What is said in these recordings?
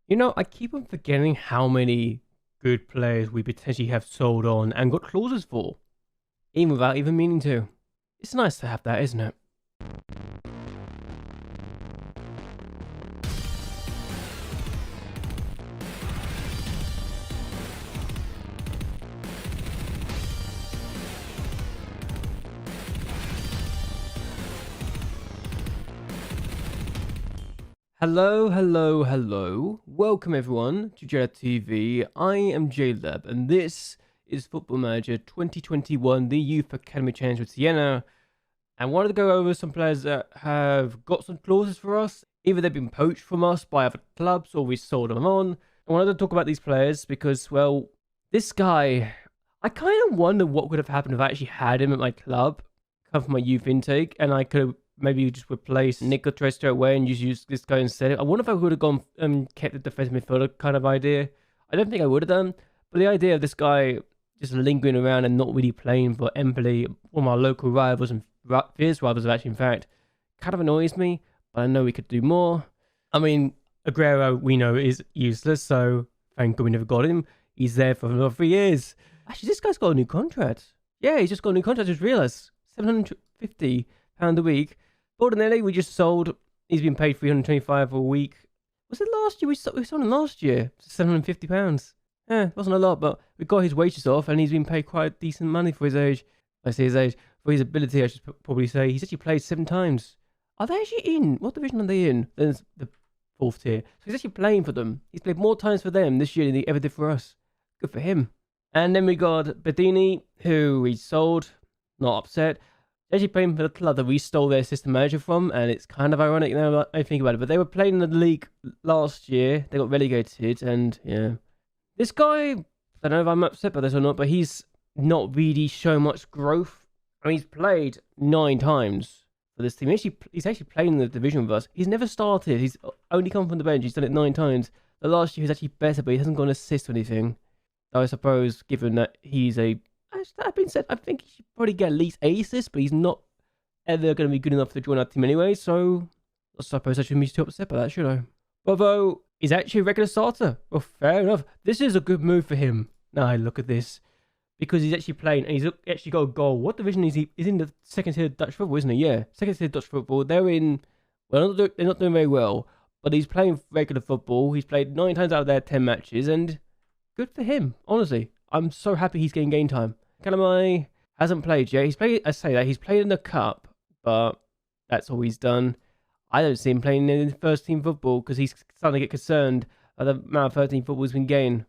You know, I keep on forgetting how many good players we potentially have sold on and got clauses for, even without even meaning to. It's nice to have that, isn't it? Hello, hello, hello. Welcome everyone to JLABTV. I am JLAB and this is Football Manager 2021, the Youth Academy Challenge with Siena. And wanted to go over some players that have got some clauses for us. Either they've been poached from us by other clubs or we sold them on. I wanted to talk about these players because, well, this guy, I kind of wonder what would have happened if I actually had him at my club, come from my youth intake, and I could have maybe just replace Nico straight away and just use this guy instead. I wonder if I would have gone kept the defensive midfielder kind of idea. I don't think I would have done, but the idea of this guy just lingering around and not really playing for Empoli, one of our local rivals and fierce rivals actually, in fact, kind of annoys me, but I know we could do more. I mean, Aguero, we know, is useless, so thank God we never got him. He's there for another 3 years. Actually, this guy's got a new contract. Yeah, he's just got a new contract, I just realised. £750 a week. Ordinarily, we just sold. He's been paid £325 a week. Was it last year? We sold him last year. £750. Yeah, it wasn't a lot, but we got his wages off, and he's been paid quite decent money for his age. I say his age. For his ability, I should probably say. He's actually played 7 times. Are they actually in? What division are they in? Then it's the 4th tier. So he's actually playing for them. He's played more times for them this year than he ever did for us. Good for him. And then we got Bedini, who we sold. Not upset. Actually playing for the club that we stole their assistant manager from, and it's kind of ironic now that I think about it, but they were playing in the league last year. They got relegated, and yeah. This guy, I don't know if I'm upset by this or not, but he's not really shown much growth. I mean, he's played 9 times for this team. He's actually played in the division with us. He's never started. He's only come from the bench. He's done it 9 times. The last year he was actually better, but he hasn't got an assist or anything. So I suppose, given that he's a... That being said, I think he should probably get at least 8 assists, but he's not ever going to be good enough to join our team anyway, so I suppose I shouldn't be too upset by that, should I? Although, he's actually a regular starter. Well, fair enough. This is a good move for him. Now, look at this. Because he's actually playing, and he's actually got a goal. What division is he? He's in the 2nd tier Dutch football, isn't he? Yeah, 2nd tier Dutch football. They're in... Well, they're not doing very well, but he's playing regular football. He's played 9 times out of their 10 matches, and good for him, honestly. I'm so happy he's getting game time. Calamai hasn't played yet. He's played, I say that, he's played in the cup, but that's all he's done. I don't see him playing in first team football because he's starting to get concerned at the amount of first team football he's been getting.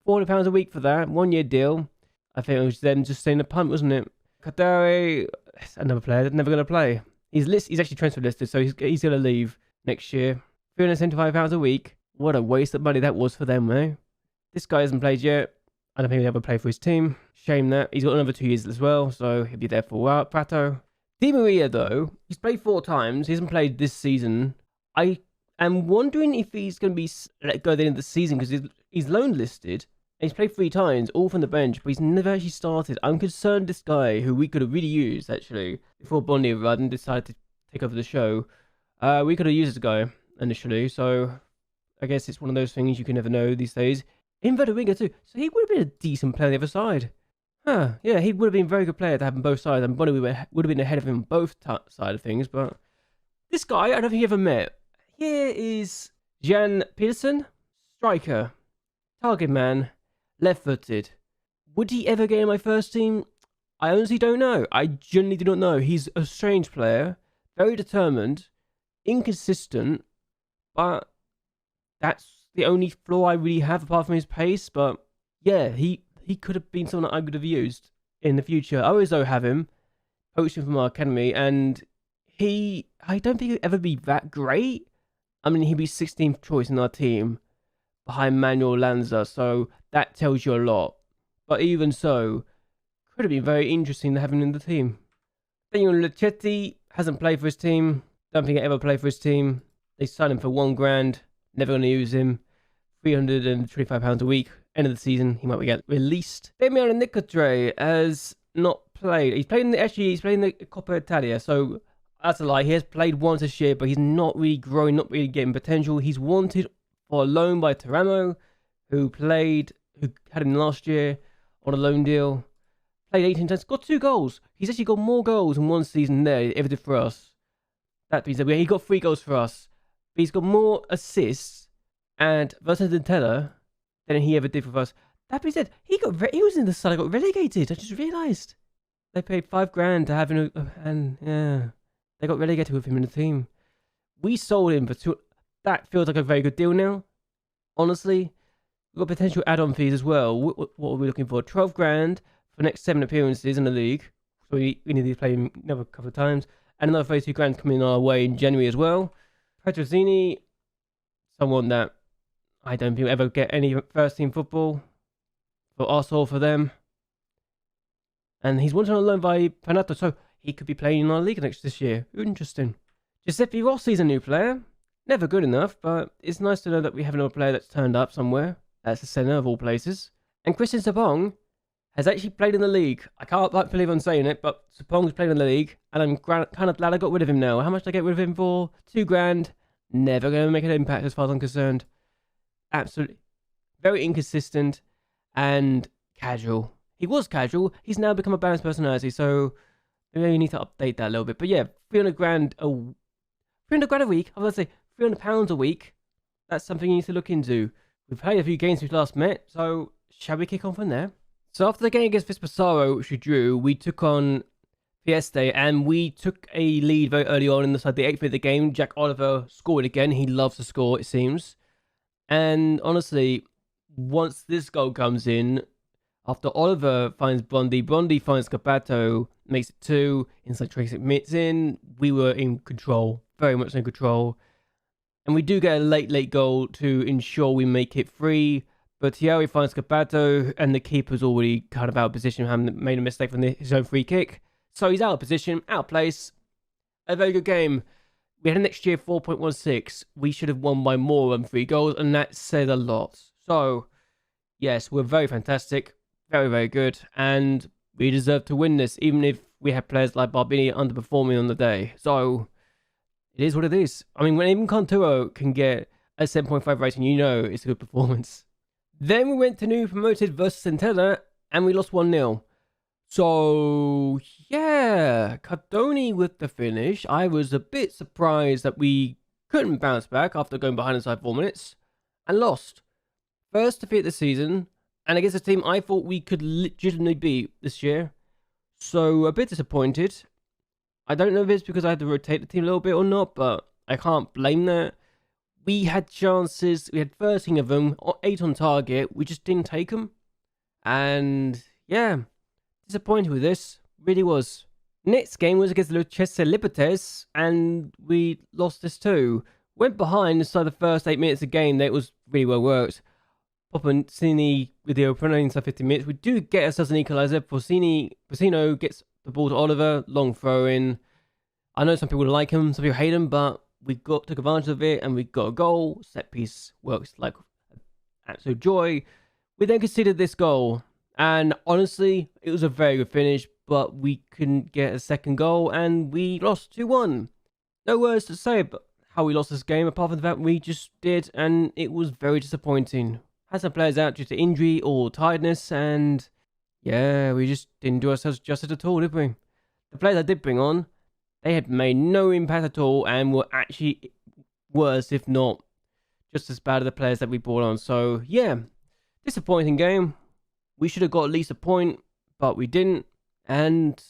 £400 a week for that, 1 year deal. I think it was them just saying a punt, wasn't it? Kadari, another player that's never going to play. He's actually transfer listed, so he's going to leave next year. £375 a week. What a waste of money that was for them, eh? This guy hasn't played yet. I don't think he'll ever play for his team. Shame that. He's got another 2 years as well, so he'll be there for a while. Prato. Di Maria, though, he's played 4 times. He hasn't played this season. I am wondering if he's going to be let go at the end of the season because he's loan listed. And he's played 3 times, all from the bench, but he's never actually started. I'm concerned this guy, who we could have really used, actually, before Bondi arrived and decided to take over the show. We could have used this guy initially, so I guess it's one of those things you can never know these days. Inverted winger too, so he would have been a decent player on the other side. Huh, yeah, he would have been a very good player to have on both sides, and Bonnie would have been ahead of him on both sides of things, but this guy, I don't think he ever met. Here is Jan Peterson, striker, target man, left-footed. Would he ever get in my first team? I honestly don't know. I genuinely do not know. He's a strange player, very determined, inconsistent, but that's the only flaw I really have apart from his pace. But yeah, he could have been someone that I would have used in the future. I always though have him, poached him from our academy, and I don't think he'll ever be that great. I mean, he'd be 16th choice in our team behind Manuel Lanza, so that tells you a lot. But even so, could have been very interesting to have him in the team. Daniel Luchetti hasn't played for his team. Don't think he'll ever play for his team. They signed him for £1,000. Never going to use him. £325 a week. End of the season, he might get released. Damiano Nicotre has not played. He's played in the Coppa Italia, so that's a lie. He has played once this year, but he's not really growing, not really getting potential. He's wanted for a loan by Teramo, who had him last year on a loan deal. Played 18 times, got 2 goals. He's actually got more goals in one season there than he ever did for us. That being said, he got 3 goals for us. But he's got more assists and versatility than he ever did for us. That being said, he was in the side that got relegated. I just realised. They paid $5,000 to have him, and yeah, they got relegated with him in the team. We sold him for 2. That feels like a very good deal now. Honestly, we've got potential add-on fees as well. What are we looking for? $12,000 for the next 7 appearances in the league. So we need to play him another couple of times. And another $32,000 coming our way in January as well. Petrozzini, someone that I don't think will ever get any first team football for us or for them. And he's wanted on loan by Panato, so he could be playing in our league this year. Interesting. Giuseppe Rossi's a new player. Never good enough, but it's nice to know that we have another player that's turned up somewhere. That's the centre of all places. And Christian Sapong has actually played in the league. I can't believe I'm saying it, but Sapong's played in the league, and I'm kind of glad I got rid of him now. How much did I get rid of him for? $2,000. Never going to make an impact as far as I'm concerned. Absolutely. Very inconsistent and casual. He was casual. He's now become a balanced personality, so maybe we need to update that a little bit. But yeah, $300,000 a week. I was going to say £300 a week. That's something you need to look into. We've played a few games since we last met, so shall we kick on from there? So after the game against Vespasaro, which we drew, we took on Fieste, and we took a lead very early on in the 8th minute of the game. Jack Oliver scored again. He loves to score, it seems. And honestly, once this goal comes in, after Oliver finds Bondi finds Capato, makes it 2, inside 26 minutes in, we were in control, very much in control. And we do get a late goal to ensure we make it 3. But Thierry finds Capato, and the keeper's already kind of out of position, having made a mistake from his own free kick. So he's out of position, out of place. A very good game. We had next year 4.16. We should have won by more than 3 goals, and that said a lot. So, yes, we're very fantastic. Very, very good. And we deserve to win this, even if we have players like Barbini underperforming on the day. So, it is what it is. I mean, when even Conturo can get a 7.5 rating, you know it's a good performance. Then we went to new promoted versus Centella, and we lost 1-0. So, yeah, Cardoni with the finish. I was a bit surprised that we couldn't bounce back after going behind inside 4 minutes, and lost. First defeat of the season, and against a team I thought we could legitimately beat this year. So, a bit disappointed. I don't know if it's because I had to rotate the team a little bit or not, but I can't blame that. We had chances, we had 13 of them, 8 on target, we just didn't take them. And, yeah, disappointed with this, really was. Next game was against Lucchese Libertes, and we lost this too. Went behind inside the first 8 minutes of the game, that was really well worked. Poppencini with the opener inside 50 minutes. We do get ourselves an equaliser. Porcino gets the ball to Oliver, long throw in. I know some people like him, some people hate him, but we took advantage of it and we got a goal. Set piece works like absolute joy. We then conceded this goal, and honestly, it was a very good finish, but we couldn't get a second goal and we lost 2-1. No words to say about how we lost this game, apart from the fact we just did, and it was very disappointing. Had some players out due to injury or tiredness, and yeah, we just didn't do ourselves justice at all, did we? The players I did bring on, they had made no impact at all and were actually worse, if not just as bad as the players that we brought on. So, yeah, disappointing game. We should have got at least a point, but we didn't, and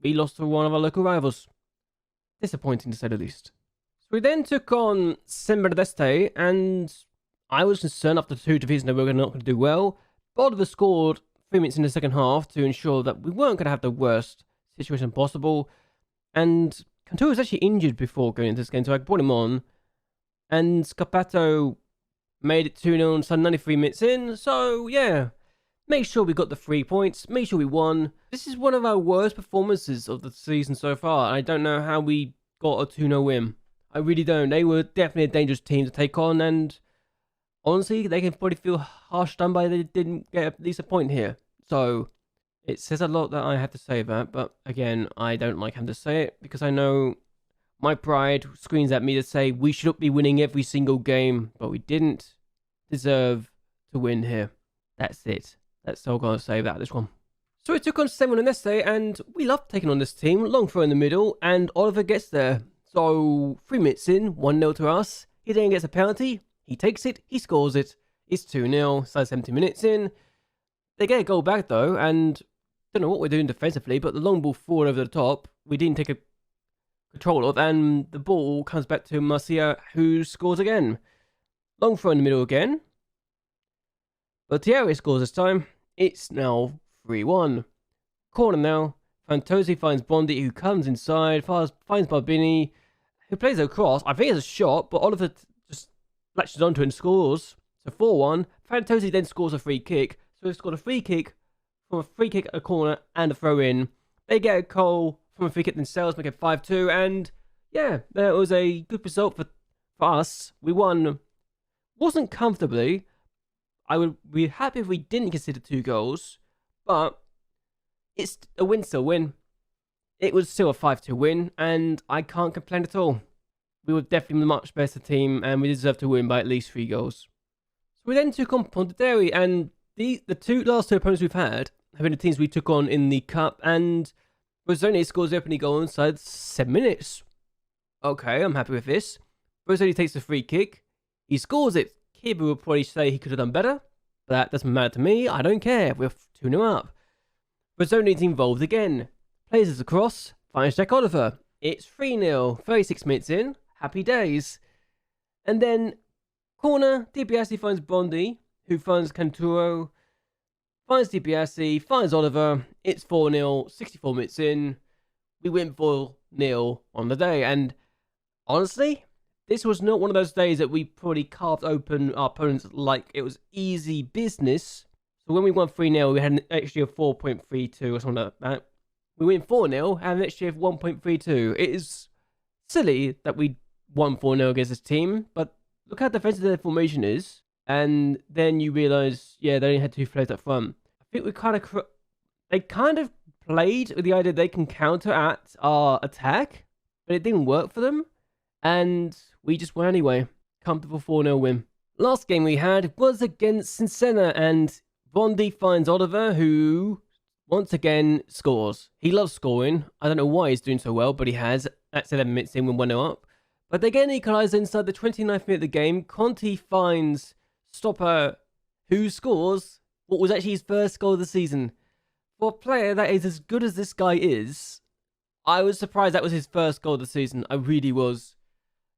we lost to one of our local rivals. Disappointing to say the least. So we then took on Semberdeste, and I was concerned after 2 defeats that we were not going to do well. Oliver scored 3 minutes in the second half to ensure that we weren't going to have the worst situation possible. And Cantore was actually injured before going into this game, so I brought him on. And Scapato made it 2-0 some 93 minutes in. So, yeah, make sure we got the 3 points. Make sure we won. This is one of our worst performances of the season so far. I don't know how we got a 2-0 win. I really don't. They were definitely a dangerous team to take on, and honestly, they can probably feel harsh done by they didn't get at least a point here. So, it says a lot that I have to say that, but again, I don't like having to say it because I know my pride screams at me to say we should be winning every single game, but we didn't. deserve to win here. That's it. That's all I'm going to say about this one. So we took on Siena on Neste, and we loved taking on this team. Long throw in the middle, and Oliver gets there. So 3 minutes in, 1-0 to us. He then gets a penalty. He takes it. He scores it. It's 2-0. So 70 minutes in. They get a goal back though, and don't know what we're doing defensively, but the long ball forward over the top, we didn't take a control of, and the ball comes back to Marcia, who scores again. Long throw in the middle again. But Thierry scores this time. It's now 3-1. Corner now. Fantozzi finds Bondi, who comes inside, finds Barbini, who plays across. I think it's a shot, but Oliver just latches onto it and scores. So 4-1. Fantozzi then scores a free kick. So we've scored a free kick from a free kick, a corner, and a throw in. They get a goal from a free kick themselves, make it 5-2. And yeah, that was a good result for us. We won. Wasn't comfortably. I would be happy if we didn't consider 2 goals, but it's a win, still win. It was still a 5-2 win, and I can't complain at all. We were definitely a much better team, and we deserved to win by at least 3 goals. So we then took on Pondicherry, and the last two opponents we've had have been the teams we took on in the cup, and Rosoni scores the opening goal inside 7 minutes. Okay, I'm happy with this. Rosoni takes the free kick. He scores it. Kiba would probably say he could have done better, but that doesn't matter to me. I don't care. We're 2-0 up. Rosoni's involved again. Plays us across. Finds Jack Oliver. It's 3-0. 36 minutes in. Happy days. And then corner. DiBiase finds Bondi, who finds Canturo. Finds DiBiase. Finds Oliver. It's 4-0. 64 minutes in. We win 4-0 on the day. And honestly, this was not one of those days that we probably carved open our opponents like it was easy business. So when we won 3-0, we had an XG of 4.32 or something like that. We win 4-0, have an XG of 1.32. It is silly that we won 4-0 against this team, but look how defensive their formation is. And then you realise, yeah, they only had 2 players up front. I think they kind of played with the idea they can counteract our attack, but it didn't work for them. And we just won anyway. Comfortable 4-0 win. Last game we had was against Siena, and Bondi finds Oliver, who once again scores. He loves scoring. I don't know why he's doing so well, but he has. That's 11 minutes in when 1-0 up. But they get an equaliser inside the 29th minute of the game. Conti finds Stopper, who scores what was actually his first goal of the season. For a player that is as good as this guy is, I was surprised that was his first goal of the season. I really was.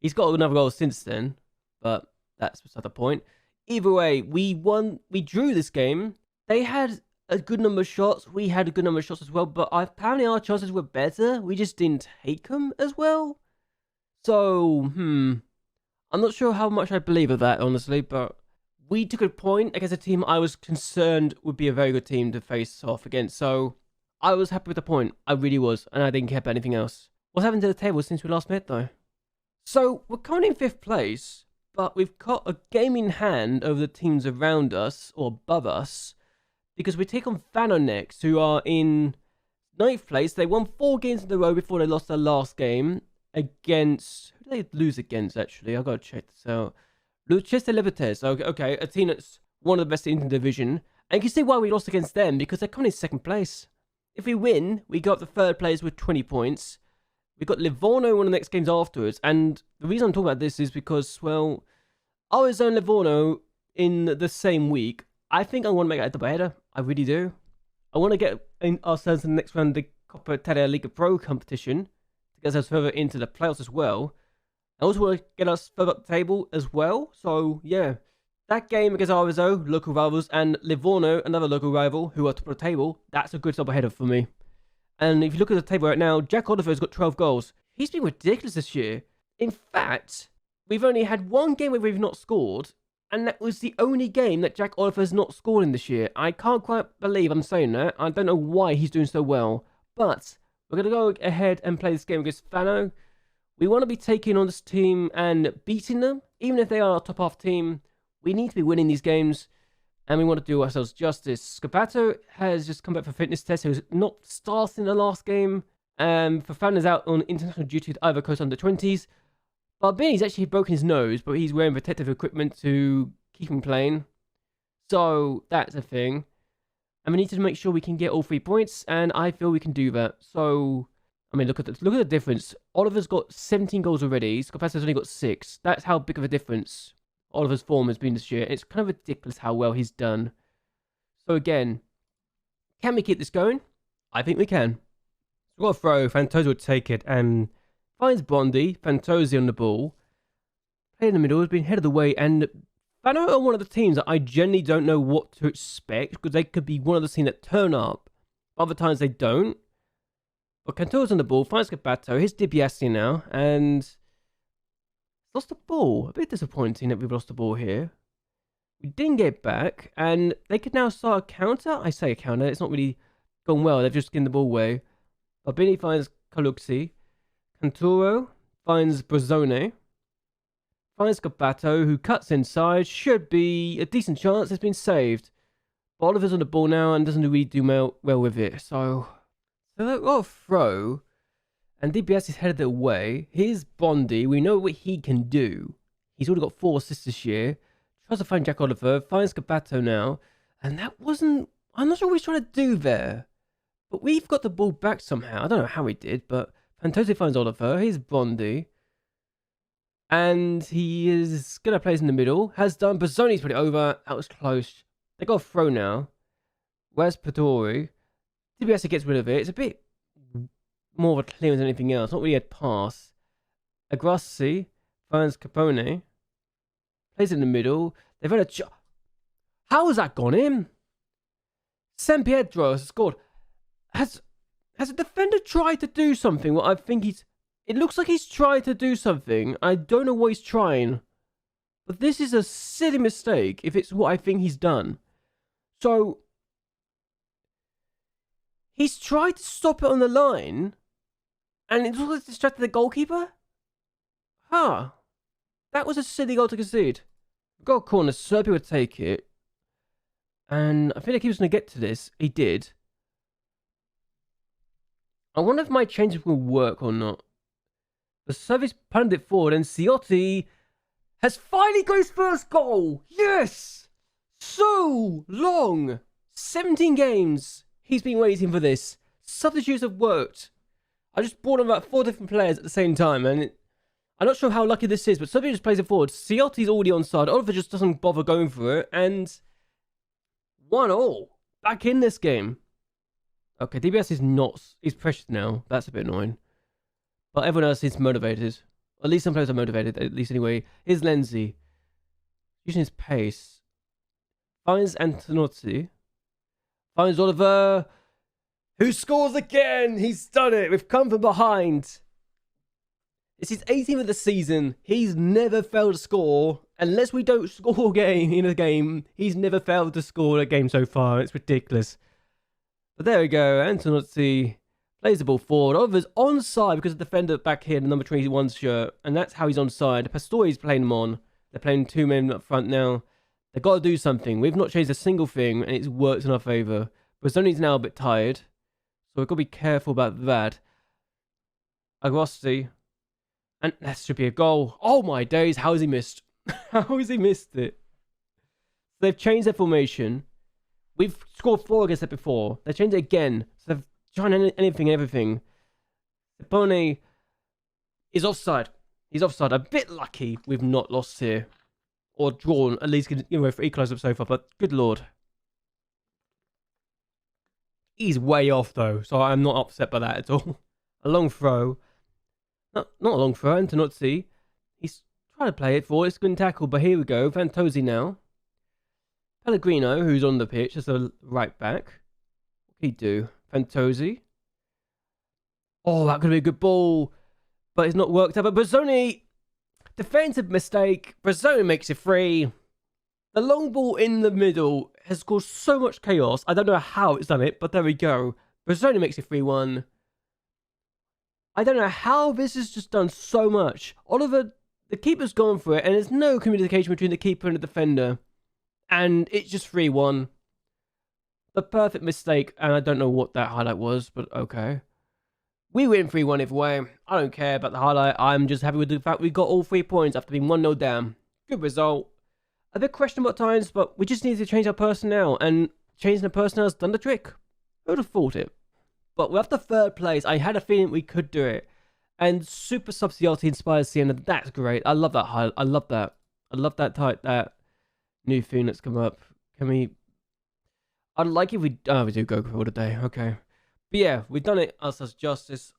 He's got another goal since then, but that's beside the point. Either way, we won. We drew this game. They had a good number of shots. We had a good number of shots as well, but apparently our chances were better. We just didn't take them as well. So, I'm not sure how much I believe of that, honestly, but we took a point against a team I was concerned would be a very good team to face off against. So, I was happy with the point. I really was, and I didn't care about anything else. What's happened to the table since we last met, though? So, we're currently in 5th place, but we've got a game in hand over the teams around us, or above us, because we take on Fano next, who are in 9th place. They won 4 games in a row before they lost their last game against... Who did they lose against, actually? I've got to check this out. Lucchese Libertes. Okay, a team that's one of the best teams in the division. And you can see why we lost against them, because they're coming in 2nd place. If we win, we go up to 3rd place with 20 points. We've got Livorno one of the next games afterwards. And the reason I'm talking about this is because, well, our zone Livorno in the same week. I think I want to make it a double header. I really do. I want to get ourselves in the next round of the Coppa Italia Liga Pro competition to get us further into the playoffs as well. I also want to get us further up the table as well. So, yeah. That game against Arezzo, local rivals, and Livorno, another local rival, who are top of the table, that's a good double header for me. And if you look at the table right now, Jack Oliver's got 12 goals. He's been ridiculous this year. In fact, we've only had 1 game where we've not scored, and that was the only game that Jack Oliver's not scored in this year. I can't quite believe I'm saying that. I don't know why he's doing so well. But we're going to go ahead and play this game against Fano. We want to be taking on this team and beating them. Even if they are our top half team, we need to be winning these games. And we want to do ourselves justice. Scapato has just come back for fitness test. He was not starting the last game. For Fano's out on international duty with Ivory Coast under 20s. Barbini's actually broken his nose, but he's wearing protective equipment to keep him playing. So that's a thing. And we need to make sure we can get all 3 points, and I feel we can do that. So, I mean, look at the difference. Oliver's got 17 goals already. Scopasto's only got 6. That's how big of a difference Oliver's form has been this year. It's kind of ridiculous how well he's done. So again, can we keep this going? I think we can. So we've got a throw. Fantozzi will take it and finds Bondi. Fantozzi on the ball. Play in the middle. Has been headed away, and Fano are one of the teams that I generally don't know what to expect, because they could be one of the teams that turn up. Other times they don't. But Cantoro's on the ball, finds Gabato. Here's DiBiase now, and lost the ball. A bit disappointing that we've lost the ball here. We didn't get back, and they could now start a counter. I say a counter, it's not really gone well. They've just given the ball away. Barbini finds Caluxi. Cantoro finds Brazzone. Finds Gabato, who cuts inside. Should be a decent chance. It's been saved. But Oliver's on the ball now and doesn't really do well with it. So they've got a throw. And DBS is headed away. Here's Bondi. We know what he can do. He's already got 4 assists this year. Tries to find Jack Oliver. Finds Gabato now. And that wasn't... I'm not sure what he's trying to do there. But we've got the ball back somehow. I don't know how he did, but Fantozzi finds Oliver. Here's Bondi. And he is going to play in the middle. Has done. Bazzoni's put it over. That was close. They got a throw now. Where's Padori? DBS gets rid of it. It's a bit more of a clearance than anything else. Not really a pass. Agrassi finds Capone. Plays in the middle. They've had a... How has that gone in? San Pietro has scored. Has a defender tried to do something? Well, I think he's... It looks like he's trying to do something. I don't know what he's trying. But this is a silly mistake if it's what I think he's done. So, he's tried to stop it on the line. And it looks like distracted the goalkeeper? Huh. That was a silly goal to concede. Got a corner. Serbia would take it. And I feel like he was going to get to this. He did. I wonder if my changes will work or not. The service punted it forward, and Ciotti has finally got his first goal. Yes! So long. 17 games. He's been waiting for this. Substitutes have worked. I just brought on about 4 different players at the same time, and I'm not sure how lucky this is, but Serbia just plays it forward. Ciotti's already onside. Oliver just doesn't bother going for it, and 1-1. Back in this game. Okay, DBS is not... He's pressured now. That's a bit annoying. But everyone else is motivated. Or at least some players are motivated, at least anyway. Here's Lenzi. Using his pace. Finds Antonozzi. Finds Oliver. Who scores again? He's done it. We've come from behind. It's his 18th of the season. He's never failed to score. Unless we don't score in a game, he's never failed to score a game so far. It's ridiculous. But there we go. Antonozzi plays the ball forward. Oliver's onside because of the defender back here in the number 21 shirt. And that's how he's onside. Pastori's playing him on. They're playing 2 men up front now. They've got to do something. We've not changed a single thing, and it's worked in our favour. Brazzoni's now a bit tired. So we've got to be careful about that. Agosti. And that should be a goal. Oh my days, how has he missed? How has he missed it? They've changed their formation. We've scored 4 against it before. They changed it again. So they've tried anything and everything. Bone is offside. He's offside. A bit lucky we've not lost here. Or drawn, at least, for equaliser so far. But good lord. He's way off though, so I'm not upset by that at all. A long throw. Not a long throw. Antonozzi. He's trying to play it forward. It's a good tackle, but here we go. Fantozzi now. Pellegrino, who's on the pitch as a right back. What can he do? Fantozzi. Oh, that could be a good ball. But it's not worked out. But Brazzoni, defensive mistake. Brazzoni makes it free. The long ball in the middle has caused so much chaos. I don't know how it's done it, but there we go. Brazzoni makes it 3-1. I don't know how this has just done so much. Oliver, the keeper's gone for it, and there's no communication between the keeper and the defender. And it's just 3-1. The perfect mistake, and I don't know what that highlight was, but okay. We win 3-1 either way. I don't care about the highlight. I'm just happy with the fact we got all 3 points after being 1-0 down. Good result. a bit questionable at times, but we just need to change our personnel, and changing the personnel has done the trick. Who would have thought it? But with the third place, I had a feeling we could do it. And super subsidiarity inspired Siena. That's great. I love that. I love that. I love that type. That new thing that's come up. Can we? I'd like if we. Oh, we do go for the day. Okay. But yeah, we've done it. Us as justice.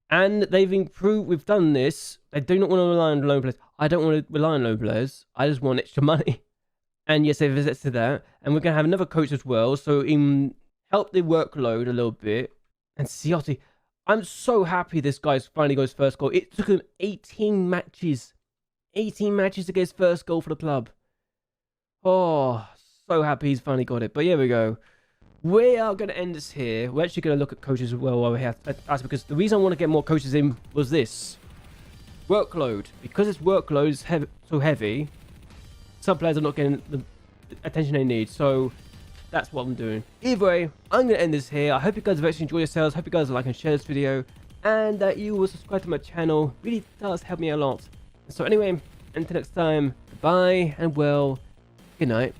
And they've improved. We've done this. They do not want to rely on loan players. I don't want to rely on loan players. I just want extra money. And yes, they visit to that. And we're gonna have another coach as well. So help the workload a little bit. And Ciotti. I'm so happy this guy's finally got his first goal. It took him 18 matches. 18 matches to get his first goal for the club. Oh, so happy he's finally got it. But here we go. We are going to end this here. We're actually going to look at coaches as well while we have. That's because the reason I want to get more coaches in was this. Workload. Because its workload is so heavy, some players are not getting the attention they need. So that's what I'm doing. Either way, I'm going to end this here. I hope you guys have actually enjoyed yourselves. Hope you guys like and share this video. And that you will subscribe to my channel. Really does help me a lot. So anyway, until next time, goodbye and well, good night.